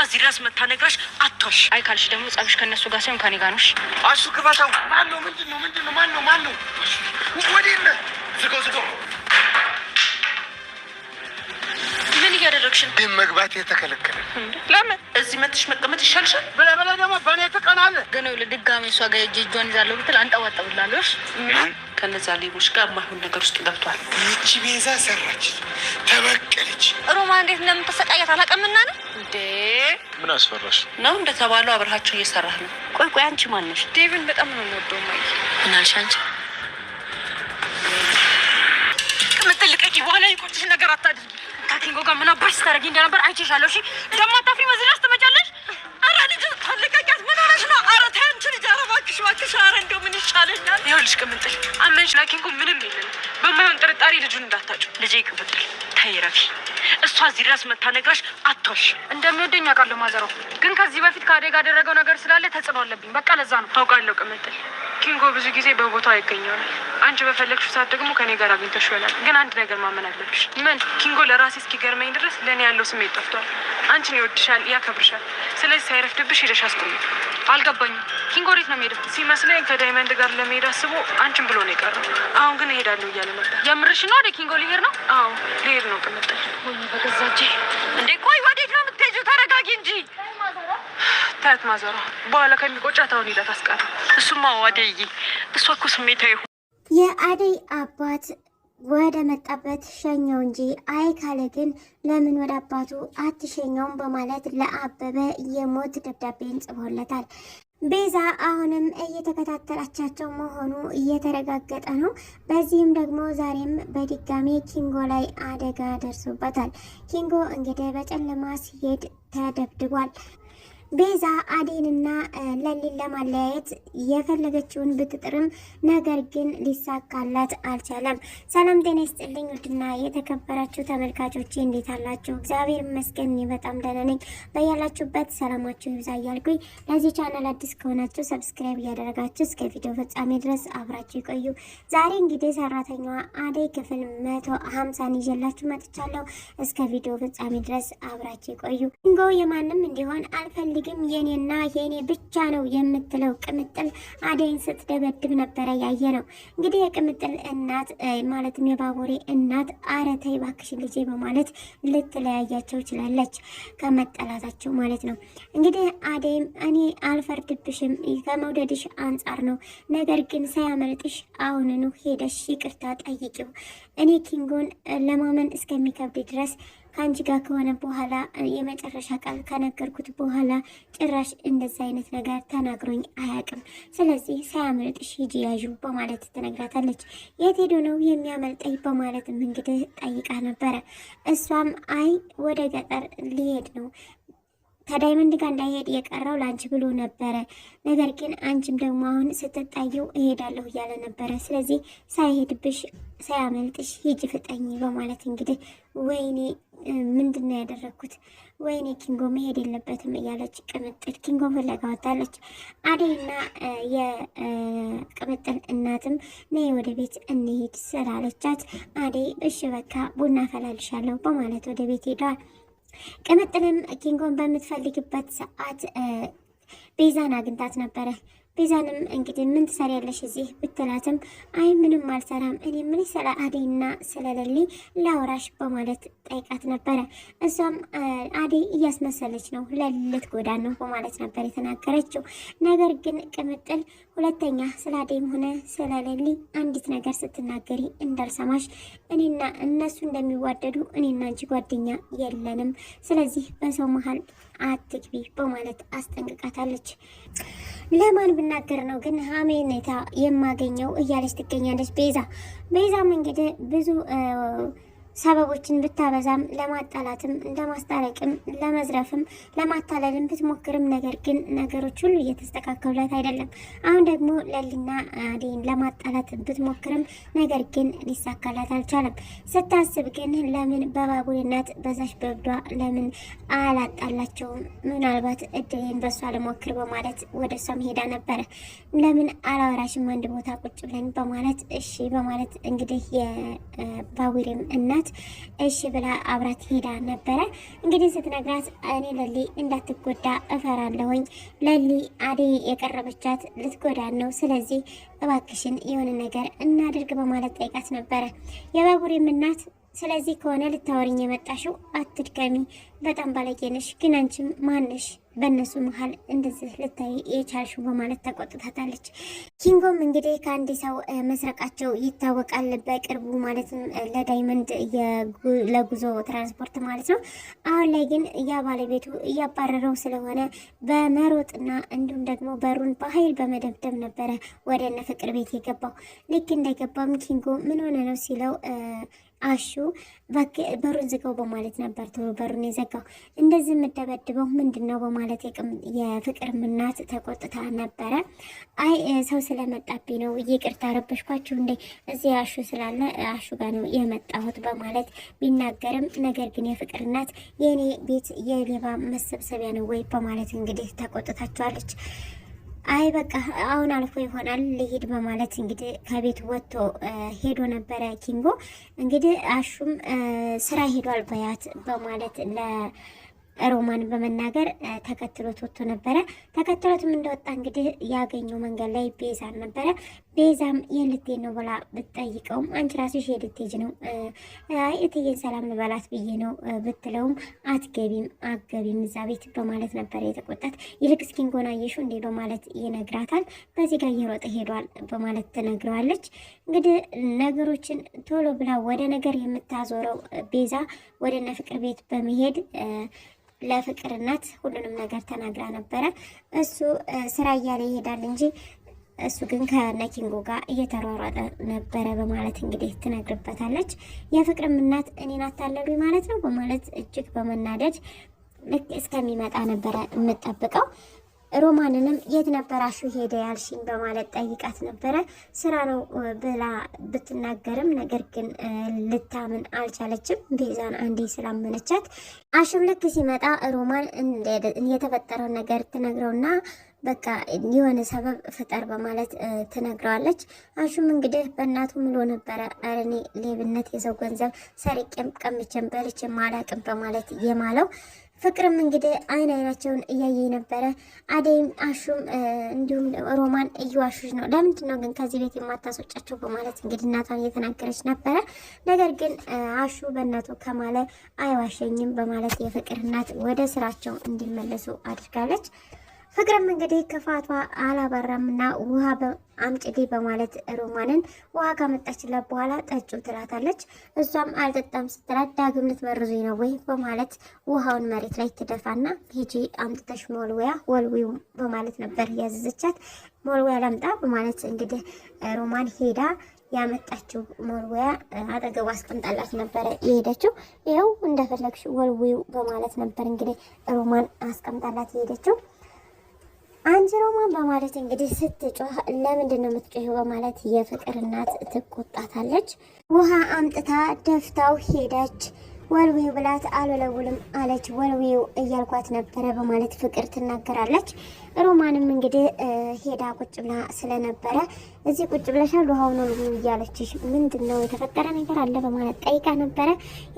እዚህ ድረስ መታነግራሽ አትዋሽ። አይ ካልሽ ደግሞ ጸብሽ ከነሱ ጋር ሳይሆን ከኔ ጋር ነው። አሹ ክፈተው። ማነው? ምንድነው? ማነው? ወዴት ነህ? ዝጋው። ምን እያደረግሽ ነው? መግባት የተከለከለ። ለምን? እዚህ መጥሽ መቀመጥ ይሻልሻል። በላ ደግሞ በእኔ ትቀናለህ። ግን ለድጋሜ እሷ ጋር እጇን ይዛለሁ ብትል አንጠዋጠብላለሽ። ከነዛ ሌቦች ጋር የማይሆን ነገር ውስጥ ገብቷል። ይቺ ቤዛ ሰራች፣ ተበቀለች። ሮማ እንዴት እንደምትሰቃያት አላውቅምና ነው እንዴ? ምን አስፈራሽ ነው? እንደተባለው አብረሃቸው እየሰራህ ነው። ቆይ አንቺ ማን ነሽ? ዴቪን በጣም ነው የምወደው። ማይ ምን አልሽ አንቺ? ከምትልቀቂ በኋላ የቆጭሽ ነገር አታድርጊ። ከኪንጎ ጋር ምን አባሽ ታረጊ እንደነበር አይቼሻለሁ። እሺ ደግሞ አታፍሪ። መዝናስ ትመጫለሽ። ኧረ ልጅ ታለቀቂያት። ምን ሆነሽ ነው? ኧረ ተይ አንቺ ልጅ። ኧረ እባክሽ። ኧረ እንደው ምን ይሻለኛል? ይኸውልሽ ቅምጥል፣ አመንሽ ለኪንጎ ምንም የለም። በማይሆን ጥርጣሬ ልጁን እንዳታጭው። ልጄ ቅምጥል ተይ ረፊ። እሷ እዚህ ድረስ መታነግራሽ አትዋሽ። እንደሚወደኝ አውቃለሁ ማዘሮ፣ ግን ከዚህ በፊት ከአደጋ ያደረገው ነገር ስላለ ተጽዕኖ አለብኝ። በቃ ለዛ ነው። አውቃለሁ ቅምጥል፣ ኪንጎ ብዙ ጊዜ በቦታው አይገኘውም። አንቺ በፈለግሽው ሰዓት ደግሞ ከኔ ጋር አግኝተሽ ይሆናል። ግን አንድ ነገር ማመን አለብሽ። ምን? ኪንጎ ለራሴ እስኪገርመኝ ድረስ ለእኔ ያለው ስሜት ጠፍቷል። አንቺን ይወድሻል፣ ያከብርሻል። ስለዚህ ሳይረፍድብሽ ሄደሽ አስቆሚ። አልገባኝም። ኪንጎ ወዴት ነው የሚሄደው? ሲመስለኝ ከዳይመንድ ጋር ለመሄድ አስቦ አንቺን ብሎ ነው የቀረው። አሁን ግን እሄዳለሁ እያለ ነበር። የምርሽ ነው? ወደ ኪንጎ ሊሄድ ነው? አዎ ሊሄድ ነው ቅምጥል። ወይ በገዛ እጄ። እንዴ ቆይ ወዴት ነው የምትሄጂው? ተረጋጊ እንጂ። ታያት ማዘሯ በኋላ ከሚቆጫት አሁን ሂዳት አስቀረ። እሱማ አደይ፣ እሷ እኮ ስሜታዊ የአደይ አባት ወደ መጣበት ሸኘው እንጂ አይ ካለ ግን ለምን ወደ አባቱ አትሸኘውም በማለት ለአበበ የሞት ደብዳቤን ጽፎለታል። ቤዛ አሁንም እየተከታተላቻቸው መሆኑ እየተረጋገጠ ነው። በዚህም ደግሞ ዛሬም በድጋሚ ኪንጎ ላይ አደጋ ደርሶበታል። ኪንጎ እንግዲህ በጨለማ ሲሄድ ተደብድቧል። ቤዛ አዴንና ለሊን ለማለያየት የፈለገችውን ብትጥርም ነገር ግን ሊሳካላት አልቻለም። ሰላም ጤና ይስጥልኝ ውድና የተከበራችሁ ተመልካቾቼ እንዴት አላችሁ? እግዚአብሔር ይመስገን በጣም ደህና ነኝ። በያላችሁበት ሰላማችሁ ይብዛ እያልኩኝ ለዚህ ቻናል አዲስ ከሆናችሁ ሰብስክራይብ እያደረጋችሁ እስከ ቪዲዮ ፍጻሜ ድረስ አብራችሁ ይቆዩ። ዛሬ እንግዲህ ሰራተኛዋ አደይ ክፍል 150 ይዤላችሁ መጥቻለሁ። እስከ ቪዲዮ ፍጻሜ ድረስ አብራችሁ ይቆዩ። ኪንጎ የማንም እንዲሆን አልፈልግም የኔና የኔ ብቻ ነው የምትለው ቅምጥል አደይን ስትደበድብ ነበረ ያየ ነው። እንግዲህ የቅምጥል እናት ማለትም የባቡሬ እናት ኧረ ተይ እባክሽ ልጄ በማለት ልትለያያቸው ችላለች፣ ከመጠላታቸው ማለት ነው። እንግዲህ አደይም እኔ አልፈርድብሽም ከመውደድሽ አንጻር ነው፣ ነገር ግን ሳያመልጥሽ አሁንኑ ሄደሽ ይቅርታ ጠይቂው። እኔ ኪንጎን ለማመን እስከሚከብድ ድረስ ከአንቺ ጋር ከሆነ በኋላ የመጨረሻ ቃል ከነገርኩት በኋላ ጭራሽ እንደዛ አይነት ነገር ተናግሮኝ አያውቅም። ስለዚህ ሳያመልጥሽ ሂጂ ያዡ በማለት ትነግራታለች። የት ሄዶ ነው የሚያመልጠኝ በማለትም እንግዲህ ጠይቃ ነበረ። እሷም አይ ወደ ገጠር ሊሄድ ነው ከዳይመንድ ጋር እንዳይሄድ የቀረው ላንቺ ብሎ ነበረ። ነገር ግን አንቺም ደግሞ አሁን ስትጣየው እሄዳለሁ እያለ ነበረ። ስለዚህ ሳይሄድብሽ ሳያመልጥሽ ሂጂ ፍጠኝ በማለት እንግዲህ ወይኔ ምንድነው ያደረኩት? ወይኔ ኪንጎ መሄድ የለበትም እያለች ቅምጥል ኪንጎ ፍለጋ ወጣለች። አደይና የቅምጥል እናትም ነይ ወደ ቤት እንሄድ ስላለቻት አደይ እሺ በቃ ቡና ፈላልሻለሁ በማለት ወደ ቤት ሄደዋል። ቅምጥልም ኪንጎን በምትፈልግበት ሰዓት ቤዛን አግኝታት ነበረ። ቤዛንም እንግዲህ ምን ትሰሪያለሽ እዚህ ብትላትም አይ ምንም አልሰራም፣ እኔ ምን ስለ አደይና ስለሌሊ ላውራሽ በማለት ጠይቃት ነበረ። እሷም አደይ እያስመሰለች ነው ለልት ጎዳን ነው በማለት ነበር የተናገረችው። ነገር ግን ቅምጥል ሁለተኛ ስለ አደይም ሆነ ስለሌሊ አንዲት ነገር ስትናገሪ እንዳልሰማሽ፣ እኔና እነሱ እንደሚዋደዱ እኔና አንቺ ጓደኛ የለንም፣ ስለዚህ በሰው መሀል አትግቢ በማለት አስጠንቅቃታለች። ለማን ብናገር ነው ግን ሀሜኔታ የማገኘው እያለች ትገኛለች ቤዛም እንግዲህ ብዙ ሰበቦችን ብታበዛም ለማጣላትም ለማስታረቅም ለመዝረፍም ለማታለልም ብትሞክርም ነገር ግን ነገሮች ሁሉ እየተስተካከሉላት አይደለም። አሁን ደግሞ ለሊና አደይን ለማጣላት ብትሞክርም ነገር ግን ሊሳካላት አልቻለም። ስታስብ ግን ለምን በባቡሬ እናት በዛሽ በብዷ ለምን አላጣላቸውም? ምናልባት እድሌን በሷ ለሞክር በማለት ወደ እሷም ሄዳ ነበረ። ለምን አላወራሽም አንድ ቦታ ቁጭ ብለን በማለት እሺ በማለት እንግዲህ የባቡሬም እናት ሲነግራት እሺ ብላ አብራት ሄዳ ነበረ። እንግዲህ ስትነግራት እኔ ለሊ እንዳትጎዳ እፈራለሁኝ፣ ለሊ አደይ የቀረበቻት ልትጎዳን ነው፣ ስለዚህ እባክሽን የሆነ ነገር እናድርግ በማለት ጠይቃት ነበረ። የባቡሬም እናት ስለዚህ ከሆነ ልታወሪኝ የመጣሽው አትድከሚ፣ በጣም ባለጌ ነሽ፣ ግን አንቺም ማነሽ በእነሱ መሀል እንደዚህ ልታይ የቻልሽው በማለት ተቆጥታታለች። ኪንጎም እንግዲህ ከአንድ ሰው መስረቃቸው ይታወቃል በቅርቡ ማለትም ለዳይመንድ ለጉዞ ትራንስፖርት ማለት ነው። አሁን ላይ ግን ያ ባለቤቱ እያባረረው ስለሆነ በመሮጥና እንዲሁም ደግሞ በሩን በኃይል በመደብደብ ነበረ ወደ እነ ፍቅር ቤት የገባው። ልክ እንደገባም ኪንጎ ምን ሆነ ነው ሲለው አሹ በሩን ዝጋው በማለት ነበር ቶሎ በሩን የዘጋው። እንደዚህ የምደበድበው ምንድን ነው በማለት የፍቅር እናት ተቆጥታ ነበረ። አይ ሰው ስለመጣብኝ ነው ይቅርታ ረበሽኳችሁ እንዴ፣ እዚህ አሹ ስላለ አሹ ጋር ነው የመጣሁት በማለት ቢናገርም ነገር ግን የፍቅር እናት የእኔ ቤት የሌባ መሰብሰቢያ ነው ወይ በማለት እንግዲህ ተቆጥታቸዋለች። አይ በቃ አሁን አልፎ ይሆናል ልሂድ በማለት እንግዲህ ከቤት ወጥቶ ሄዶ ነበረ ኪንጎ። እንግዲህ አሹም ስራ ሄዷል በያት በማለት ሮማን በመናገር ተከትሎት ወጥቶ ነበረ። ተከትሎትም እንደወጣ እንግዲህ ያገኘው መንገድ ላይ ቤዛን ነበረ። ቤዛም የልትሄድ ነው ብላ ብትጠይቀውም አንቺ ራስሽ የልትሄጂ ነው፣ አይ እትዬን ሰላም ልበላት ብዬ ነው ብትለውም አትገቢም እዛ ቤት በማለት ነበረ የተቆጣት። ይልቅስ ኪንጎን አየሽው እንዴ በማለት ይነግራታል። በዚህ ጋር እየሮጠ ሄዷል በማለት ትነግረዋለች። እንግዲህ ነገሮችን ቶሎ ብላ ወደ ነገር የምታዞረው ቤዛ ወደ እነ ፍቅር ቤት በመሄድ ለፍቅር እናት ሁሉንም ነገር ተናግራ ነበረ። እሱ ስራ እያለ ይሄዳል እንጂ እሱ ግን ከነኪንጎ ጋር እየተሯሯጠ ነበረ በማለት እንግዲህ ትነግርበታለች። የፍቅርም እናት እኔን አታለሉኝ ማለት ነው በማለት እጅግ በመናደድ ልክ እስከሚመጣ ነበረ የምጠብቀው። ሮማንንም የት ነበር አሹ ሄደ ያልሽኝ በማለት ጠይቃት ነበረ። ስራ ነው ብላ ብትናገርም ነገር ግን ልታምን አልቻለችም። ቤዛን አንዴ ስላመነቻት አሹም ልክ ሲመጣ ሮማን የተፈጠረውን ነገር ትነግረውና በቃ የሆነ ሰበብ ፍጠር በማለት ትነግረዋለች። አሹም እንግዲህ በእናቱ ምሎ ነበረ እኔ ሌብነት የሰው ገንዘብ ሰርቄም ቀምቼም በልቼም አላቅም በማለት የማለው። ፍቅርም እንግዲህ አይናቸውን እያየ ነበረ። አደይም አሹም እንዲሁም ሮማን እየዋሹች ነው፣ ለምንድን ነው ግን ከዚህ ቤት የማታስወጫቸው በማለት እንግዲህ እናቷን እየተናገረች ነበረ። ነገር ግን አሹ በእናቱ ከማለ አይዋሸኝም በማለት የፍቅር እናት ወደ ስራቸው እንዲመለሱ አድርጋለች። ፍቅርም እንግዲህ ክፋቷ አላባራምና ውሃ አምጪልኝ በማለት ሮማንን ውሃ ካመጣችላት በኋላ ጠጩ ትላታለች። እሷም አልጠጣም ስትላት ዳግም ልትመርዙኝ ነው ወይ በማለት ውሃውን መሬት ላይ ትደፋና ሂጂ አምጥተሽ ሞልወያ ወልዊው በማለት ነበር ያዘዘቻት። ሞልወያ ላምጣ በማለት እንግዲህ ሮማን ሄዳ ያመጣችው ሞልወያ አጠገቡ አስቀምጣላት ነበረ የሄደችው። ይኸው እንደፈለግሽ ወልዊው በማለት ነበር እንግዲህ ሮማን አስቀምጣላት የሄደችው። አንቺ ሮማን በማለት እንግዲህ ስትጮህ ለምንድን ነው የምትጮህ በማለት የፍቅር እናት ትቆጣታለች። ውሃ አምጥታ ደፍታው ሄደች። ወልዊው ብላት አልወለውልም አለች። ወልዊው እያልኳት ነበረ በማለት ፍቅር ትናገራለች። ሮማንም እንግዲህ ሄዳ ቁጭ ብላ ስለነበረ እዚህ ቁጭ ብለሻል ውሃውን ወልዊው እያለችሽ ምንድን ነው የተፈጠረ ነገር አለ በማለት ጠይቃ ነበረ።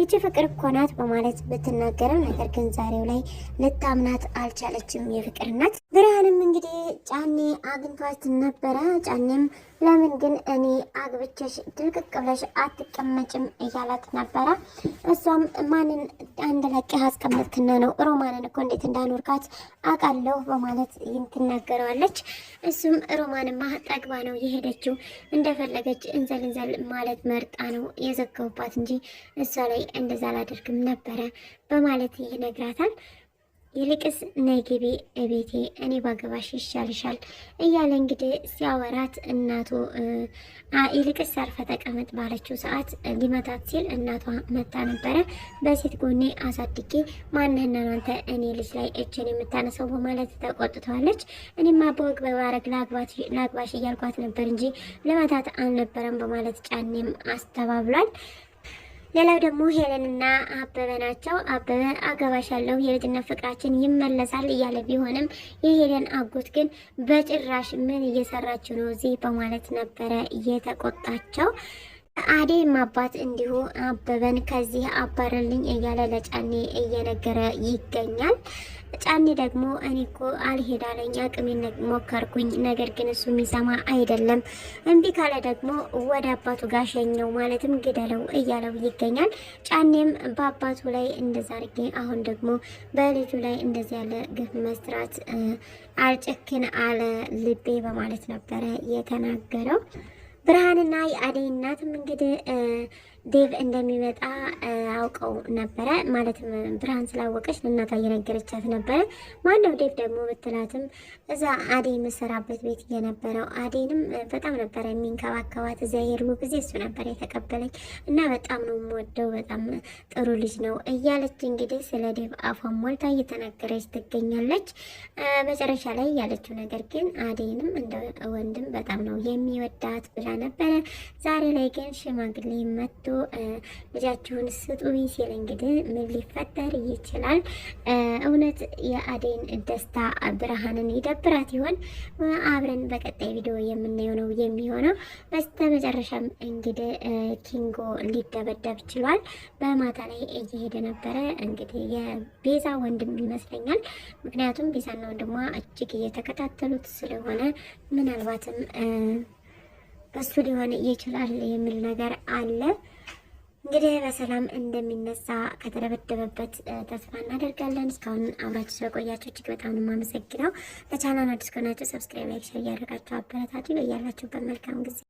ይቺ ፍቅር እኮ ናት በማለት ብትናገርም ነገር ግን ዛሬው ላይ ልታምናት አልቻለችም የፍቅር እናት። ብርሃንም እንግዲህ ጫኔ አግኝቷት ነበረ። ጫኔም ለምን ግን እኔ አግብቼሽ ድልቅቅ ብለሽ አትቀመጭም እያላት ነበረ። እሷም ማንን አንድ ለቅህ አስቀመጥክና ነው ሮማንን እኮ እንዴት እንዳኖርካት አውቃለሁ በማለት ትናገረዋለች። እሱም ሮማንማ ጠግባ ነው የሄደችው፣ እንደፈለገች እንዘል ማለት መርጣ ነው የዘገቡባት እንጂ እሷ ላይ እንደዛ አላደርግም ነበረ በማለት ይነግራታል። ይልቅስ ነይ ግቢ እቤቴ እኔ ባገባሽ ይሻልሻል እያለ እንግዲህ ሲያወራት እናቱ ይልቅስ አርፈ ተቀመጥ ባለችው ሰዓት ሊመታት ሲል እናቷ መታ ነበረ። በሴት ጎኔ አሳድጌ ማንህና አንተ እኔ ልጅ ላይ እችን የምታነሰው በማለት ተቆጥተዋለች። እኔማ በወግ በባረግ ላግባሽ እያልኳት ነበር እንጂ ልመታት አልነበረም በማለት ጫኔም አስተባብሏል። ሌላው ደግሞ ሄለንና አበበ ናቸው። አበበ አገባሻለሁ የልጅነት ፍቅራችን ይመለሳል እያለ ቢሆንም የሄለን አጎት ግን በጭራሽ ምን እየሰራችሁ ነው እዚህ በማለት ነበረ እየተቆጣቸው። አደይም አባት እንዲሁ አበበን ከዚህ አባረልኝ እያለ ለጫኔ እየነገረ ይገኛል። ጫኔ ደግሞ እኔ እኮ አልሄዳለኝ አቅሜን ሞከርኩኝ፣ ነገር ግን እሱ የሚሰማ አይደለም። እምቢ ካለ ደግሞ ወደ አባቱ ጋር ሸኘው ማለትም ግደለው እያለው ይገኛል። ጫኔም በአባቱ ላይ እንደዛ አድርጌ አሁን ደግሞ በልጁ ላይ እንደዚህ ያለ ግፍ መስራት አልጨክን አለ ልቤ በማለት ነበረ የተናገረው። ብርሃንና የአደይ እናትም እንግዲህ ዴቭ እንደሚመጣ አውቀው ነበረ። ማለትም ብርሃን ስላወቀች ለእናቷ እየነገረቻት ነበረ። ማነው ዴቭ ደግሞ ብትላትም እዛ አደይ የምሰራበት ቤት እየነበረው አደይንም በጣም ነበረ የሚንከባከባት። እዚያ የሄድኩ ጊዜ እሱ ነበረ የተቀበለኝ እና በጣም ነው የምወደው፣ በጣም ጥሩ ልጅ ነው እያለች እንግዲህ ስለ ዴቭ አፏን ሞልታ እየተናገረች ትገኛለች። መጨረሻ ላይ ያለችው ነገር ግን አደይንም እንደ ወንድም በጣም ነው የሚወዳት ብላ ነበረ። ዛሬ ላይ ግን ሽማግሌ መጥቶ ልጃችሁን ስጡኝ ሲል እንግዲህ ምን ሊፈጠር ይችላል? እውነት የአደይን ደስታ ብርሃንን ይደብራት ይሆን? አብረን በቀጣይ ቪዲዮ የምናየው ነው የሚሆነው። በስተመጨረሻም እንግዲህ ኪንጎ ሊደበደብ ችሏል። በማታ ላይ እየሄደ ነበረ እንግዲህ የቤዛ ወንድም ይመስለኛል። ምክንያቱም ቤዛና ወንድሟ እጅግ እየተከታተሉት ስለሆነ ምናልባትም በሱ ሊሆን ይችላል የሚል ነገር አለ። እንግዲህ በሰላም እንደሚነሳ ከተደበደበበት ተስፋ እናደርጋለን። እስካሁን አብራችሁ ስለቆያችሁ እጅግ በጣም ነው የማመሰግነው። ለቻናል አዲስ ከሆናችሁ ሰብስክራይብ፣ ላይክ፣ ሼር እያደረጋችሁ አበረታቱ። በያላችሁበት መልካም ጊዜ